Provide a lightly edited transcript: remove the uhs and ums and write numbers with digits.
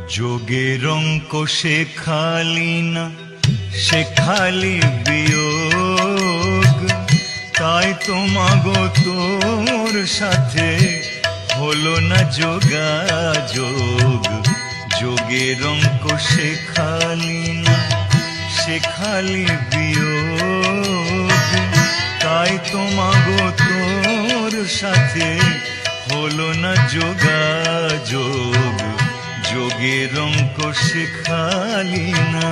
যোগের অঙ্ক শেখালি না, শেখালি বিয়োগ, তাই তোমাগো তোর সাথে হলো না যোগাযোগ। যোগের অঙ্ক শেখালি না, শেখালি বিয়োগ, তাই তোমাগো তোর সাথে হলো না যোগাযোগ। যোগের অঙ্ক শেখালি না।